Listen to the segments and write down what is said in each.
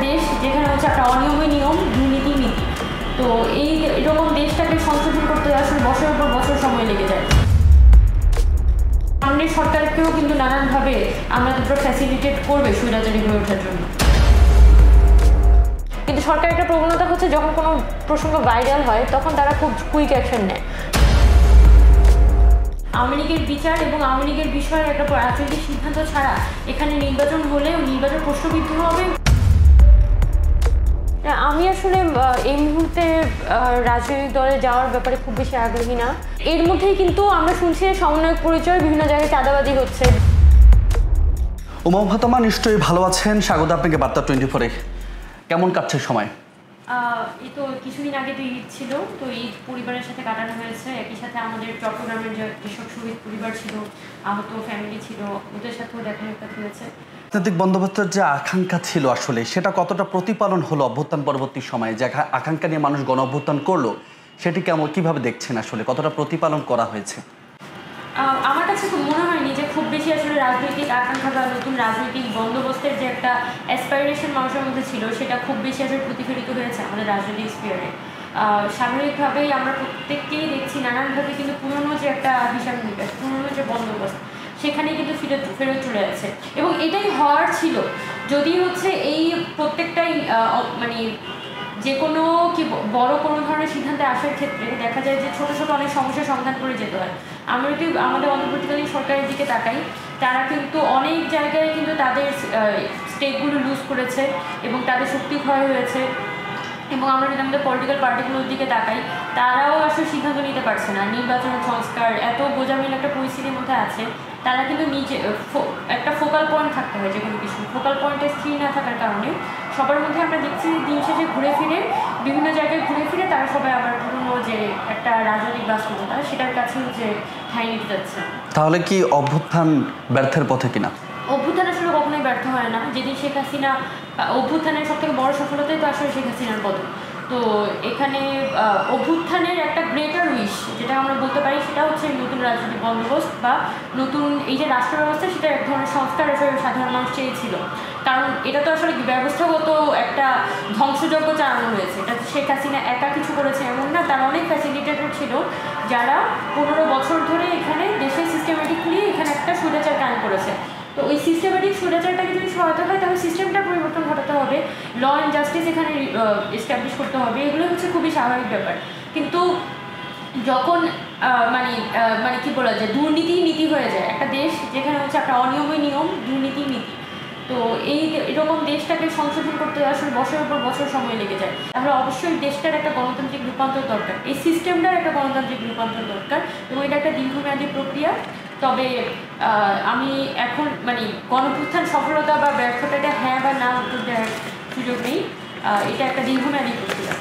দেশ যেখানে হচ্ছে একটা অনিয়মই নিয়ম, দুর্নীতি নীতি। তো এরকম দেশটাকে সংশোধন করতে আসলে বছরের পর বছর সময় লেগে যায়। সামনের সরকারকেও কিন্তু নানানভাবে আমরা দুটো ফ্যাসিলিটেট করবে স্বৈরাচারী হয়ে ওঠার জন্য। কিন্তু সরকার একটা প্রবণতা হচ্ছে যখন কোনো প্রসঙ্গ ভাইরাল হয় তখন তারা খুব কুইক অ্যাকশন নেয়। আওয়ামী লীগের বিচার এবং আওয়ামী লীগের বিষয়ে একটা রাজনৈতিক সিদ্ধান্ত ছাড়া এখানে নির্বাচন হলে নির্বাচন প্রশ্নবিদ্ধ হবে। আমি আসলে এই মুহূর্তে রাজনৈতিক দলে যাওয়ার ব্যাপারে খুব বেশি আগ্রহী না। এর মধ্যেই কিন্তু আমরা শুনছি সমন্বয়ক পরিচয় বিভিন্ন জায়গায় চাঁদাবাজি হচ্ছে। উমা ফাতেমা নিশ্চয়ই ভালো আছেন, স্বাগত আপনাকে বার্তা 24-এ। কেমন কাটছে সময়? এই তো কিছুদিন আগে তো ঈদ ছিল, তো ঈদ পরিবারের সাথে কাটানো হয়েছে। একই সাথে আমাদের চট্টগ্রামের যেসব শহীদ পরিবার ছিল, আহত ফ্যামিলি ছিল, ওদের সাথেও দেখা সাক্ষাৎ হয়েছে। রাজনৈতিক বন্দ্যোপাধ্যায়ের যে আকাঙ্ক্ষা ছিল আসলে সেটা কতটা প্রতিপালন হলো অভ্যুত্থান পরবর্তী সময়ে? যে আকাঙ্ক্ষা নিয়ে মানুষ গণ অভ্যুত্থান করলো সেটি কিভাবে দেখছেন, আসলে কতটা প্রতিপালন করা হয়েছে? আমার কাছে খুব মনে হয়নি যে খুব বেশি আসলে রাজনৈতিক আকাঙ্ক্ষা বা নতুন রাজনৈতিক বন্দোবস্তের যে একটা অ্যাসপাইরেশন মানুষের মধ্যে ছিল সেটা খুব বেশি আসলে প্রতিফলিত হয়েছে আমাদের রাজনৈতিক স্পিয়ারে। স্বাভাবিকভাবেই আমরা প্রত্যেককেই দেখছি নানানভাবে কিন্তু পুরনো যে একটা হিসাব নিকাশ, পুরনো যে বন্দোবস্ত সেখানেই কিন্তু ফেরত চলে যাচ্ছে এবং এটাই হওয়ার ছিল। যদি হচ্ছে এই প্রত্যেকটাই মানে যে কোনো বড় কোনো ধরনের সিদ্ধান্তে আসার ক্ষেত্রে দেখা যায় যে ছোটো ছোটো অনেক সমস্যার সমাধান করে যেতে হয়। আমরা যদি আমাদের অন্তর্বর্তীকালীন সরকারের দিকে তাকাই, তারা কিন্তু অনেক জায়গায় কিন্তু তাদের স্টেকগুলো লুজ করেছে এবং তাদের শক্তি ক্ষয় হয়েছে। এবং আমরা যদি আমাদের পলিটিক্যাল পার্টিগুলোর দিকে তাকাই, তারাও আসলে সিদ্ধান্ত নিতে পারছে না। নির্বাচন সংস্কার এত গোজামিল একটা পরিস্থিতির মধ্যে আছে, তারা কিন্তু নিজে একটা ফোকাল পয়েন্ট থাকতে হয়। যে কোনো কিছু ফোকাল পয়েন্টে স্থির না থাকার কারণে সবার মধ্যে আমরা দেখছি দিন শেষে ঘুরে ফিরে বিভিন্ন জায়গায় ঘুরে ফিরে তারা সবাই আবার পুরনো যে একটা রাজনৈতিক বাস্তবতা সেটার কাছে হচ্ছে ঠাঁই নিতে যাচ্ছে। তাহলে কি অভ্যুত্থান ব্যর্থের পথে কিনা? অভ্যুত্থান আসলে কখনোই ব্যর্থ হয় না। যেদিন শেখ হাসিনা অভ্যুত্থানের সবথেকে বড় সফলতাই তো আসলে শেখ হাসিনার পতন। তো এখানে অভ্যুত্থানের একটা গ্রেটার উইশ যেটা আমরা বলতে পারি সেটা হচ্ছে নতুন রাজনৈতিক বন্দোবস্ত বা নতুন এই যে রাষ্ট্র ব্যবস্থা, সেটা এক ধরনের সংস্কার আসলে সাধারণ মানুষ চেয়েছিল। কারণ এটা তো আসলে ব্যবস্থাগত একটা ধ্বংসযজ্ঞ চালানো হয়েছে। এটা শেখ হাসিনা একা কিছু করেছে এমন না, তার অনেক ফ্যাসিলিটেটর ছিল যারা 15 বছর ধরে এখানে দেশে সিস্টেমেটিকলি এখানে একটা স্বৈরাচার কায়েম করেছে। তো ওই সিস্টেমেটিক স্বৈরাচারটাকে যদি সহায়তা হয় তাহলে সিস্টেমটা পরিবর্তন ঘটাতে হবে, ল অ্যান্ড জাস্টিস এখানে এস্টাবলিশ করতে হবে। এগুলো হচ্ছে খুবই স্বাভাবিক ব্যাপার। কিন্তু যখন মানে কি বলা যায়, দুর্নীতি নীতি হয়ে যায় একটা দেশ যেখানে হচ্ছে একটা অনিয়মই নিয়ম, দুর্নীতি নীতি। তো এরকম দেশটাকে সংশোধন করতে আসলে বছরের পর বছর সময় লেগে যায়। তাহলে অবশ্যই দেশটার একটা গণতান্ত্রিক রূপান্তর দরকার, এই সিস্টেমটার একটা গণতান্ত্রিক রূপান্তর দরকার এবং এটা একটা দীর্ঘমেয়াদী প্রক্রিয়া। তবে আমি এখন গণঅভ্যুত্থান সফলতা বা ব্যর্থতা এটা হ্যাঁ বা না উত্তর দেওয়ার সুযোগ নেই। এটা একটা দীর্ঘমেয়াদী প্রক্রিয়া।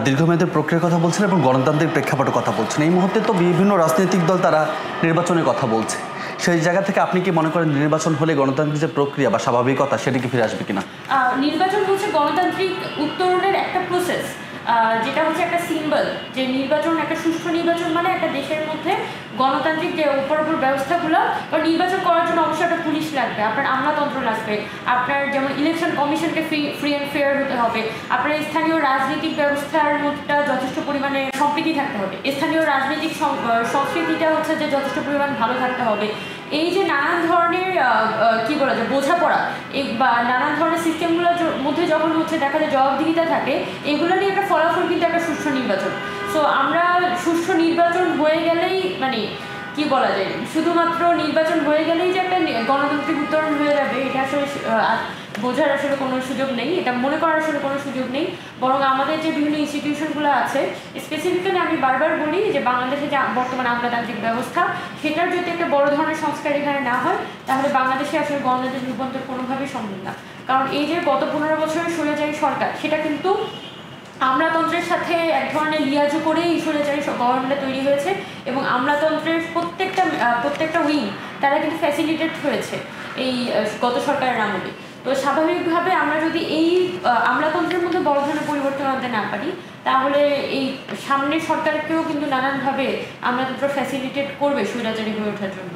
দীর্ঘমেয়াদী প্রক্রিয়ার কথা বলছেন এবং গণতান্ত্রিক প্রেক্ষাপটের কথা বলছেন। এই মুহূর্তে তো বিভিন্ন রাজনৈতিক দল তারা নির্বাচনের কথা বলছে। সেই জায়গা থেকে আপনি কি মনে করেন নির্বাচন হলে গণতান্ত্রিক যে প্রক্রিয়া বা স্বাভাবিকতা সেটি কি ফিরে আসবে কিনা? নির্বাচন হচ্ছে গণতান্ত্রিক উত্তরণের একটা প্রসেস, যেটা হচ্ছে একটা সিম্বল যে নির্বাচন, একটা সুষ্ঠু নির্বাচন মানে একটা দেশের মধ্যে গণতান্ত্রিক যে উপর ব্যবস্থাগুলো, কারণ নির্বাচন করার জন্য অবশ্যই একটা পুলিশ লাগবে, আপনার আমলাতন্ত্র লাগবে, আপনার যেমন ইলেকশন কমিশনকে ফ্রি অ্যান্ড ফেয়ার হতে হবে, আপনার স্থানীয় রাজনৈতিক ব্যবস্থার মধ্যে যথেষ্ট পরিমাণে সম্প্রীতি থাকতে হবে, স্থানীয় রাজনৈতিক সংস্কৃতিটা হচ্ছে যে যথেষ্ট পরিমাণ ভালো থাকতে হবে। এই যে নানান ধরনের কী বলা যায় বোঝাপড়া বা নানান ধরনের সিস্টেমগুলোর মধ্যে যখন হচ্ছে দেখা যায় জবাবদিহিতা থাকে, এগুলো নিয়ে একটা ফলাফল কিন্তু একটা সুষ্ঠু নির্বাচন। সো আমরা সুষ্ঠু নির্বাচন হয়ে গেলেই কি বলা যায়, শুধুমাত্র নির্বাচন হয়ে গেলেই যে একটা গণতান্ত্রিক উত্তরণ হয়ে যাবে এটা আসলে বোঝার আসলে কোনো সুযোগ নেই, এটা মনে করার আসলে কোনো সুযোগ নেই। বরং আমাদের যে বিভিন্ন ইনস্টিটিউশনগুলো আছে, স্পেসিফিক্যালি আমি বারবার বলি যে বাংলাদেশে যে বর্তমান আমলাতান্ত্রিক ব্যবস্থা সেটার যদি একটা বড় ধরনের সংস্কার এখানে না হয় তাহলে বাংলাদেশে আসলে গণতান্ত্রিক রূপান্তর কোনোভাবেই সম্ভব না। কারণ এই যে গত 15 বছরের স্বৈরাচারী সরকার, সেটা কিন্তু আমলাতন্ত্রের সাথে এক ধরনের লিয়াজু করেই স্বৈরাচারী গভর্নমেন্টটা তৈরি হয়েছে এবং আমলাতন্ত্রের প্রত্যেকটা উইং তারা কিন্তু ফ্যাসিলিটেট হয়েছে এই গত সরকারের আমলে। তো স্বাভাবিকভাবে আমরা যদি এই আমলাতন্ত্রের মধ্যে বড় ধরনের পরিবর্তন আনতে না পারি তাহলে এই সামনের সরকারকেও কিন্তু নানানভাবে আমলাতন্ত্র ফ্যাসিলিটেট করবে স্বৈরাচারী হয়ে ওঠার জন্য।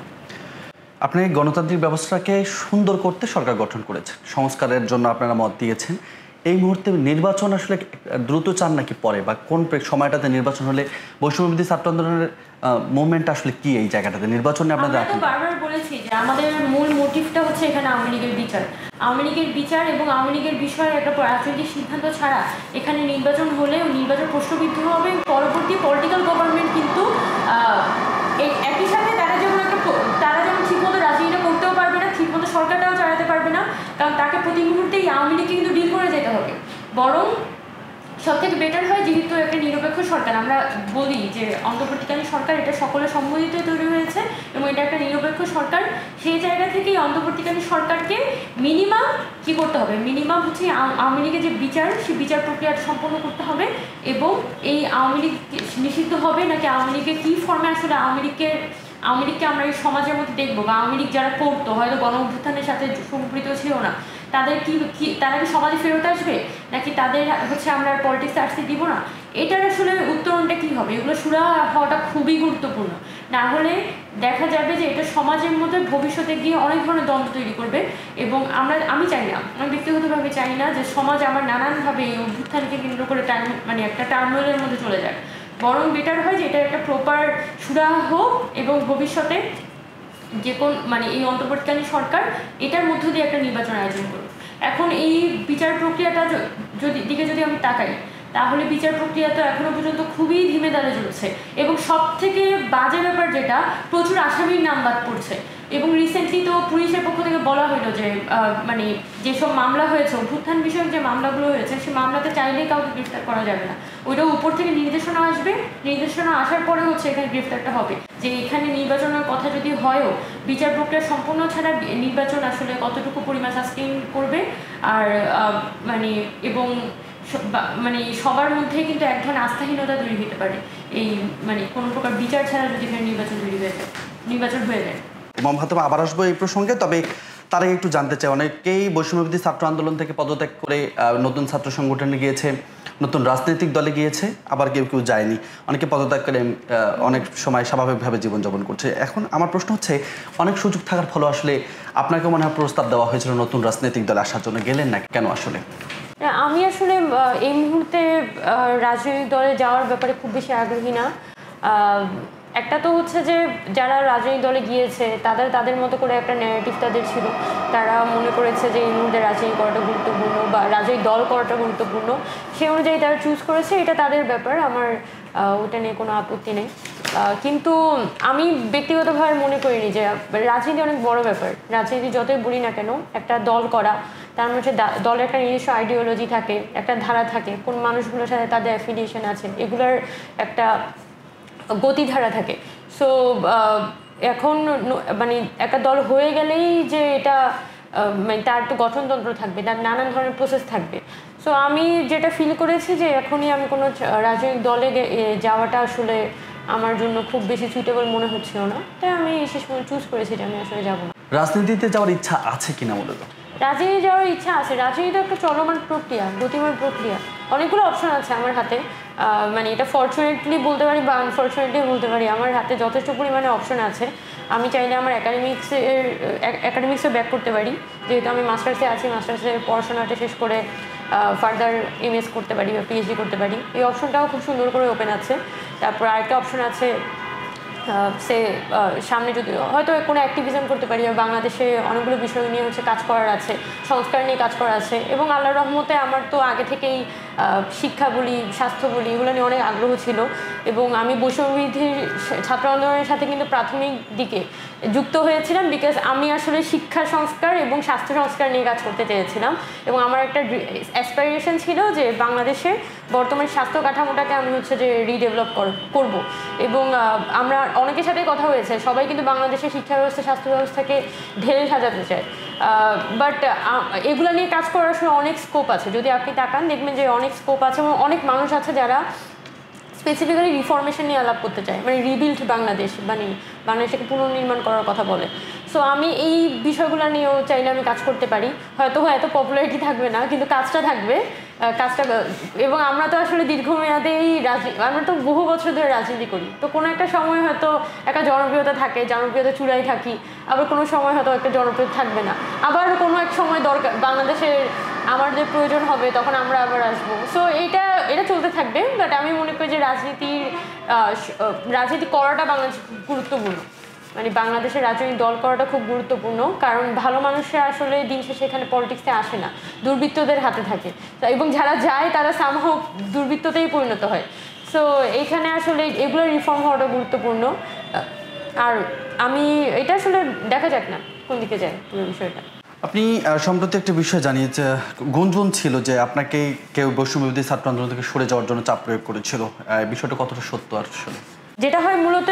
আপনি গণতান্ত্রিক ব্যবস্থাকে সুন্দর করতে সরকার গঠন করেছেন, সংস্কারের জন্য আপনারা মত দিয়েছেন। এই মুহূর্তে নির্বাচন আসলে দ্রুত চান নাকি পরে, বা কোন সময়টাতে নির্বাচন হলে বৈষম্যবিরোধী ছাত্র আন্দোলনের মুভমেন্ট আসলে কি এই জায়গাটাতে নির্বাচনে আপনাদের? আমরা তো বারবার বলেছি যে আমাদের মূল মোটিভটা হচ্ছে এখানে আওয়ামী লীগের বিচার, আওয়ামী লীগের বিচার এবং আওয়ামী লীগের বিষয়ে একটা রাজনৈতিক সিদ্ধান্ত ছাড়া এখানে নির্বাচন হলে নির্বাচন প্রশ্নবিদ্ধ হবে। পরবর্তী পলিটিক্যাল গভর্নমেন্ট কিন্তু একই সাথে তারা যেমন ঠিকমতো রাজনীতিটা করতেও পারবে না, ঠিকমতো সরকারটাও চালাতে পারবে না, কারণ তাকে প্রতি মুহূর্তেই আওয়ামী লীগকে কিন্তু ডিল করে যেতে হবে। বরং সব থেকে বেটার হয় যেহেতু একটা নিরপেক্ষ সরকার, আমরা বলি যে অন্তর্বর্তীকালীন সরকার এটা সকলের সম্মতিতে তৈরি হয়েছে এবং এটা একটা নিরপেক্ষ সরকার, সেই জায়গা থেকেই অন্তর্বর্তীকালীন সরকারকে মিনিমাম কী করতে হবে, মিনিমাম হচ্ছে আওয়ামী লীগের যে বিচার সেই বিচার প্রক্রিয়াটা সম্পন্ন করতে হবে। এবং এই আওয়ামী লীগ নিষিদ্ধ হবে নাকি আওয়ামী লীগের কী ফর্মে আসলে আওয়ামী লীগকে আমরা এই সমাজের মধ্যে দেখবো, বা আওয়ামী লীগ যারা করতো হয়তো গণ অভ্যুত্থানের সাথে সম্পৃক্ত ছিল না, তারা কি সমাজে ফেরত আসবে, নাকি তাদের হচ্ছে আমরা পলিটিক্সে আসতে দিব না, এটার আসলে উত্তরণটা কী হবে, এগুলো সুরা হওয়াটা খুবই গুরুত্বপূর্ণ। না হলে দেখা যাবে যে এটা সমাজের মধ্যে ভবিষ্যতে গিয়ে অনেক ধরনের দ্বন্দ্ব তৈরি করবে। এবং আমি চাই না, আমি ব্যক্তিগতভাবে চাই না যে সমাজ আমার নানানভাবে এই অভ্যুত্থানকে কেন্দ্র করে একটা টার্মোয়েলের মধ্যে চলে যায়। বরং বেটার হয় যে এটা একটা প্রপার সুরা হোক এবং ভবিষ্যতে যে কোন এই অন্তর্বর্তীকালীন সরকার এটার মধ্য দিয়ে একটা নির্বাচন আয়োজন করুক। এখন এই বিচার প্রক্রিয়াটা যদি আমি তাকাই, তাহলে বিচার প্রক্রিয়া তো এখনো পর্যন্ত খুবই ধীমে দাঁড়ে চলছে এবং সব থেকে বাজে ব্যাপার যেটা, প্রচুর আসামির নাম বাদ পড়ছে। এবং রিসেন্টলি তো পুলিশের পক্ষ থেকে বলা হলো যে যেসব মামলা হয়েছে, অভ্যুত্থান বিষয়ক যে মামলাগুলো হয়েছে, সেই মামলাতে চাইলেই কাউকে গ্রেফতার করা যাবে না, ওইটা উপর থেকে নির্দেশনা আসবে, নির্দেশনা আসার পরে হচ্ছে এখানে গ্রেফতারটা হবে। যে এখানে নির্বাচনের কথা যদি হয়ও, বিচার প্রক্রিয়া সম্পূর্ণ ছাড়া নির্বাচন আসলে কতটুকু পরিমাণ সাস্টেইন করবে, আর এবং সবার মধ্যে কিন্তু এক ধরনের আস্থাহীনতা তৈরি হতে পারে এই কোনো প্রকার বিচার ছাড়া যদি এখানে নির্বাচন হয়ে যায়। ইমাম হাতেম, আবার আসবো এই প্রসঙ্গে, তবে তারা একটু জানতে চাই, অনেকেই বৈষম্যবিরোধী ছাত্র আন্দোলন থেকে পদত্যাগ করে নতুন ছাত্র সংগঠনে গিয়েছে, নতুন রাজনৈতিক দলে গিয়েছে, আবার কেউ কেউ যায়নি, অনেকে পদত্যাগ করে অনেক সময় স্বাভাবিকভাবে জীবনযাপন করছে। এখন আমার প্রশ্ন হচ্ছে, অনেক সুযোগ থাকার ফলে আসলে আপনাকে মনে হয় প্রস্তাব দেওয়া হয়েছিল নতুন রাজনৈতিক দলে আসার জন্য, গেলেন না কেন আসলে? আমি আসলে এই মুহূর্তে রাজনৈতিক দলে যাওয়ার ব্যাপারে খুব বেশি আগ্রহী না। একটা তো হচ্ছে যে যারা রাজনৈতিক দলে গিয়েছে তাদের মতো করে একটা ন্যারেটিভ তাদের ছিল, তারা মনে করেছে যে এই মুহূর্তে রাজনীতি করাটা গুরুত্বপূর্ণ বা রাজনৈতিক দল করাটা গুরুত্বপূর্ণ, সেই অনুযায়ী তারা চুজ করেছে, এটা তাদের ব্যাপার, আমার ওটা নিয়ে কোনো আপত্তি নেই। কিন্তু আমি ব্যক্তিগতভাবে মনে করিনি যে রাজনীতি অনেক বড় ব্যাপার। রাজনীতি যতই বলি না কেন, একটা দল করা, তার মধ্যে দলের একটা নিজস্ব আইডিওলজি থাকে, একটা ধারা থাকে, কোন মানুষগুলোর সাথে তাদের অ্যাফিলিয়েশন আছে, এগুলোর একটা গতিধারা থাকে। সো এখন একটা দল হয়ে গেলেই যে এটা তার তো গঠনতন্ত্র থাকবে, তার নানান ধরনের প্রসেস থাকবে। সো আমি যেটা ফিল করেছি যে এখনই আমি কোনো রাজনৈতিক দলে যাওয়াটা আসলে আমার জন্য খুব বেশি সুইটেবল মনে হচ্ছিল না, তাই আমি শেষ পর্যন্ত চুজ করেছি যে আমি আসলে যাবো না। রাজনীতিতে যাওয়ার ইচ্ছা আছে কিনা মূলত? রাজনীতি যাওয়ার ইচ্ছা আছে। রাজনীতি একটা চলমান প্রক্রিয়া, গতিময় প্রক্রিয়া, অনেকগুলো অপশন আছে আমার হাতে। এটা ফর্চুনেটলি বলতে পারি বা আনফর্চুনেটলি বলতে পারি, আমার হাতে যথেষ্ট পরিমাণে অপশন আছে। আমি চাইলে আমার একাডেমিক্সে ব্যাক করতে পারি, যেহেতু আমি মাস্টার্সে আছি, মাস্টার্সের পড়াশোনাটা শেষ করে ফার্দার এমএস করতে পারি বা পিএইচডি করতে পারি, এই অপশনটাও খুব সুন্দর করে ওপেন আছে। তারপর আরেকটা অপশন আছে, সামনে যদি হয়তো কোনো অ্যাক্টিভিজম করতে পারি, আর বাংলাদেশে অনেকগুলো বিষয় নিয়ে কাজ করার আছে, সংস্কার নিয়ে কাজ করার আছে। এবং আল্লাহর রহমতে আমার তো আগে থেকেই শিক্ষা বলি, স্বাস্থ্য বলি, এগুলো নিয়ে অনেক আগ্রহ ছিল। এবং আমি বৈষম্যবিরোধী ছাত্র আন্দোলনের সাথে কিন্তু প্রাথমিক দিকে যুক্ত হয়েছিলাম, বিকজ আমি আসলে শিক্ষা সংস্কার এবং স্বাস্থ্য সংস্কার নিয়ে কাজ করতে চেয়েছিলাম। এবং আমার একটা অ্যাসপাইরেশন ছিল যে বাংলাদেশের বর্তমান স্বাস্থ্য কাঠামোটাকে আমি যে রিডেভেলপ করব। এবং আমরা অনেকের সাথে কথা হয়েছে, সবাই কিন্তু বাংলাদেশের শিক্ষা ব্যবস্থা, স্বাস্থ্য ব্যবস্থাকে ঢেলে সাজাতে চায়, বাট এগুলো নিয়ে কাজ করার আসলে অনেক স্কোপ আছে। যদি আপনি তাকান দেখবেন যে অনেক স্কোপ আছে এবং অনেক মানুষ আছে যারা স্পেসিফিক্যালি রিফরমেশন নিয়ে আলাপ করতে চায়, রিবিল্ড বাংলাদেশ, বাংলাদেশকে পুনর্নির্মাণ করার কথা বলে। সো আমি এই বিষয়গুলো নিয়েও চাইলে আমি কাজ করতে পারি, হয়তো এত পপুলারিটি থাকবে না কিন্তু কাজটা থাকবে, কাজটা। এবং আমরা তো আসলে দীর্ঘমেয়াদেই আমরা তো বহু বছর ধরে রাজনীতি করি, তো কোনো একটা সময় হয়তো একটা জনপ্রিয়তা থাকে, জনপ্রিয়তা চূড়ায় থাকি, আবার কোনো সময় হয়তো একটা জনপ্রিয়তা থাকবে না, আবার কোনো এক সময় দরকার বাংলাদেশের আমাদের প্রয়োজন হবে, তখন আমরা আবার আসবো। সো এটা চলতে থাকবে। বাট আমি মনে করি যে রাজনীতি করাটা বাংলাদেশ গুরুত্বপূর্ণ, মানে বাংলাদেশের রাজনৈতিক দল করাটা খুব গুরুত্বপূর্ণ, কারণ ভালো মানুষরা আসলে দিন শেষে এখানে পলিটিক্সে আসে না, দুর্বৃত্তদের হাতে থাকে, এবং যারা যায় তারা সামহাও দুর্বৃত্ততেই পরিণত হয়। সো এইখানে আসলে এগুলো রিফর্ম হওয়াটা গুরুত্বপূর্ণ। আর আমি এটা আসলে দেখা যাক না কোন দিকে যায় পুরো বিষয়টা। আপনি সম্প্রতি একটা বিষয় জানিয়েছে, গুঞ্জন ছিল যে আপনাকে কেউ বৈষম্যবিরোধী ছাত্র আন্দোলন থেকে সরে যাওয়ার জন্য চাপ প্রয়োগ করেছিল, বিষয়টা কতটা সত্য আসলে? যেটা হয় মূলত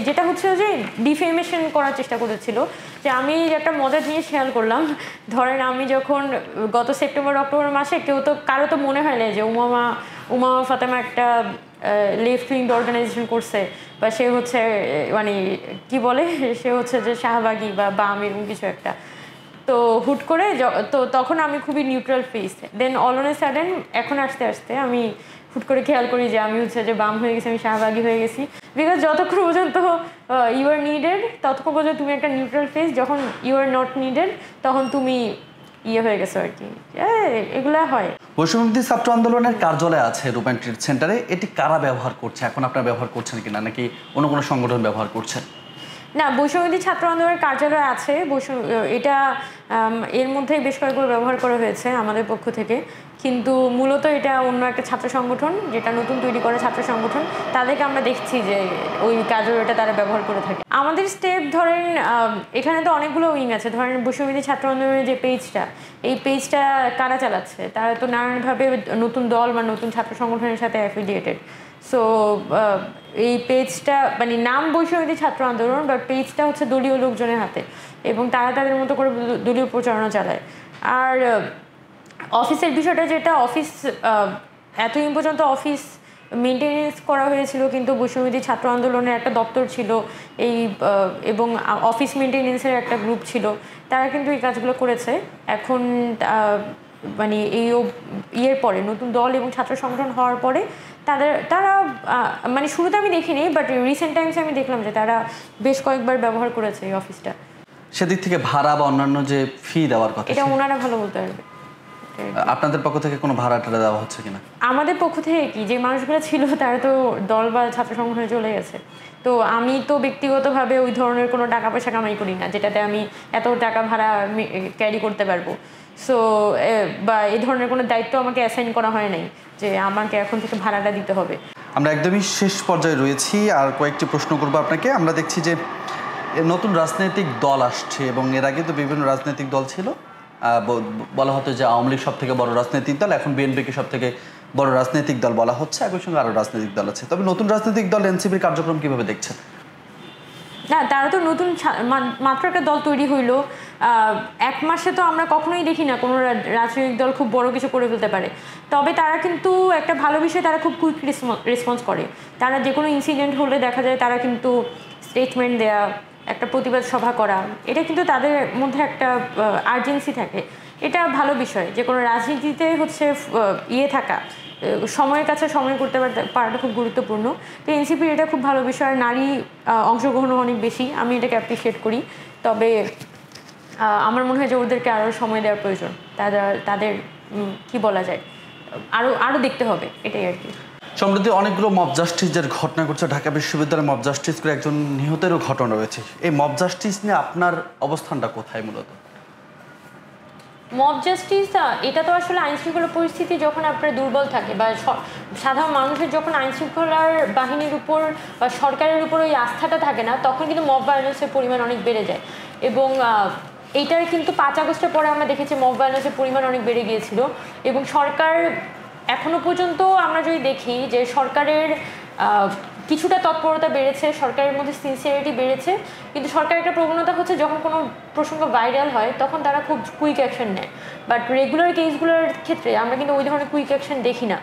যেটা হচ্ছে যে ডিফেমেশন করার চেষ্টা করেছিল। যে আমি একটা মজার জিনিস খেয়াল করলাম, ধরেন আমি যখন গত সেপ্টেম্বর অক্টোবর মাসে কারো তো মনে হয় না যে উমা ফাতেমা একটা লেফট উইং অর্গানাইজেশন করছে, বা সে হচ্ছে মানে কি বলে, সে হচ্ছে যে শাহবাগী বা বাম এরকম কিছু একটা। তো হুট করে তো তখন আমি খুবই neutral face, then all on a sudden এখন আস্তে আস্তে আমি হুট করে খেয়াল করি যে আমি হচ্ছে যে বাম হয়ে গেছি, আমি শাহবাগী হয়ে গেছি। বিকজ যতক্ষণ পর্যন্ত ইউ আর নিডেড ততক্ষণ পর্যন্ত তুমি একটা নিউট্রাল ফেস, যখন ইউ আর নট নিডেড তখন তুমি হয়ে গেছো আর কি। এগুলা হয়। বৈষম্যবিরোধী ছাত্র আন্দোলনের কার্যালয় আছে রূপায়ণ ট্রেড সেন্টারে, এটি কারা ব্যবহার করছে, এখন আপনারা ব্যবহার করছেন কিনা, নাকি অন্য কোনো সংগঠন ব্যবহার করছেন? না, বৈষম্যবিরোধী ছাত্র আন্দোলনের কার্যালয় আছে, এটা এর মধ্যেই বেশ কয়েকবার ব্যবহার করা হয়েছে আমাদের পক্ষ থেকে, কিন্তু মূলত এটা অন্য একটা ছাত্র সংগঠন, যেটা নতুন তৈরি করা ছাত্র সংগঠন, তাদেরকে আমরা দেখছি যে ওই কার্যালয়টা তারা ব্যবহার করে থাকে। আমাদের স্টেপ ধরেন এখানে তো অনেকগুলো উইং আছে, ধরেন বৈষম্যবিরোধী ছাত্র আন্দোলনের যে পেজটা, এই পেজটা কারা চালাচ্ছে, তারা তো নানানভাবে নতুন দল বা নতুন ছাত্র সংগঠনের সাথে অ্যাফিলিয়েটেড। সো এই পেজটা মানে নাম বৈষম্যবিরোধী ছাত্র আন্দোলন, বাট পেজটা হচ্ছে দলীয় লোকজনের হাতে, এবং তারা তাদের মতো করে দলীয় প্রচারণা চালায়। আর অফিসের বিষয়টা, যেটা অফিস এতদিন পর্যন্ত অফিস মেনটেনেন্স করা হয়েছিল, কিন্তু বৈষম্যবিরোধী ছাত্র আন্দোলনের একটা দপ্তর ছিল এবং অফিস মেনটেনেন্সের একটা গ্রুপ ছিল, তারা কিন্তু এই কাজগুলো করেছে। এখন মানে ইয়ের পরে নতুন দল এবং ছাত্র সংগঠন হওয়ার পরে তারা মানে শুরুতে আমি দেখিনি, বাট রিসেন্ট টাইমসে আমি দেখলাম যে তারা বেশ কয়েকবার ব্যবহার করেছে এই অফিসটা। সেদিক থেকে ভাড়া বা অন্যান্য যে ফি দেওয়ার কথা, এটা ওনারা ভালো বলতে পারবে। আপনাদের পক্ষ থেকে কোনো ভাড়াটা দেওয়া হচ্ছে কিনা? আমাদের পক্ষ থেকে কি, যে মানুষগুলো ছিল তারা তো দল বা ছাত্র সংগঠনে চলে গেছে, তো আমি তো ব্যক্তিগতভাবে ওই ধরনের কোনো টাকা পয়সা কামাই করি না যেটাতে আমি এত টাকা ভাড়া ক্যারি করতে পারবো। সো বা এই ধরনের কোনো দায়িত্ব আমাকে অ্যাসাইন করা হয় নাই যে আমাকে এখন থেকে ভাড়াটা দিতে হবে। আমরা একদমই শেষ পর্যায়ে রয়েছি, আর কয়েকটি প্রশ্ন করবো আপনাকে। আমরা দেখছি যে নতুন রাজনৈতিক দল আসছে, এবং এর আগে তো বিভিন্ন রাজনৈতিক দল ছিল, বলা হতো যে আওয়ামী লীগ সব থেকে বড় রাজনৈতিক দল, এখন বিএনপিকে সব থেকে বড় রাজনৈতিক দল বলা হচ্ছে, একই সঙ্গে আরও রাজনৈতিক দল আছে। তবে নতুন রাজনৈতিক দল এনসিপির কার্যক্রম কীভাবে দেখছেন? না, তারা তো নতুন মাত্র একটা দল তৈরি হইলো, এক মাসে তো আমরা কখনোই দেখি না কোনো রাজনৈতিক দল খুব বড় কিছু করে ফেলতে পারে। তবে তারা কিন্তু একটা ভালো বিষয়, তারা খুব কুইক রেসপন্স করে। তারা যে কোনো ইনসিডেন্ট হলে দেখা যায় তারা কিন্তু স্টেটমেন্ট দেয়া, একটা প্রতিবাদ সভা করা, এটা কিন্তু তাদের মধ্যে একটা আর্জেন্সি থাকে। এটা ভালো বিষয়, যে কোনো রাজনীতিতে হচ্ছে থাকা, সময়ের কাছে সময় করতে পারাটা খুব গুরুত্বপূর্ণ। তো এনসিপির এটা খুব ভালো বিষয়। আর নারী অংশগ্রহণও অনেক বেশি, আমি এটাকে অ্যাপ্রিসিয়েট করি। তবে আমার মনে হয় যে ওদেরকে আরও সময় দেওয়ার প্রয়োজন, তাদের কি বলা যায়, আরও দেখতে হবে, এটাই আর কি। সম্প্রতি অনেকগুলো মব জাস্টিসের ঘটনা ঘটছে, ঢাকা বিশ্ববিদ্যালয়ে মব জাস্টিস করে একজন নিহতেরও ঘটনা রয়েছে। এই মব জাস্টিস নিয়ে আপনার অবস্থানটা কোথায়? মূলত মব জাস্টিস, এটা তো আসলে আইনশৃঙ্খলা পরিস্থিতি যখন আপনার দুর্বল থাকে, বা সাধারণ মানুষের যখন আইনশৃঙ্খলার বাহিনীর উপর বা সরকারের উপর ওই আস্থাটা থাকে না, তখন কিন্তু মব ভায়োলেন্সের পরিমাণ অনেক বেড়ে যায়। এবং এইটার কিন্তু 5 আগস্টের পরে আমরা দেখেছি মব ভায়োলেন্সের পরিমাণ অনেক বেড়ে গিয়েছিল। এবং সরকার এখনো পর্যন্ত আমরা যদি দেখি যে সরকারের কিছুটা তৎপরতা বেড়েছে, সরকারের মধ্যে সিনসিয়ারিটি বেড়েছে, কিন্তু সরকারের একটা প্রবণতা হচ্ছে যখন কোনো প্রসঙ্গ ভাইরাল হয় তখন তারা খুব কুইক অ্যাকশন নেয়। বাট রেগুলার কেসগুলোর ক্ষেত্রে আমরা কিন্তু ওই ধরনের কুইক অ্যাকশন দেখি না।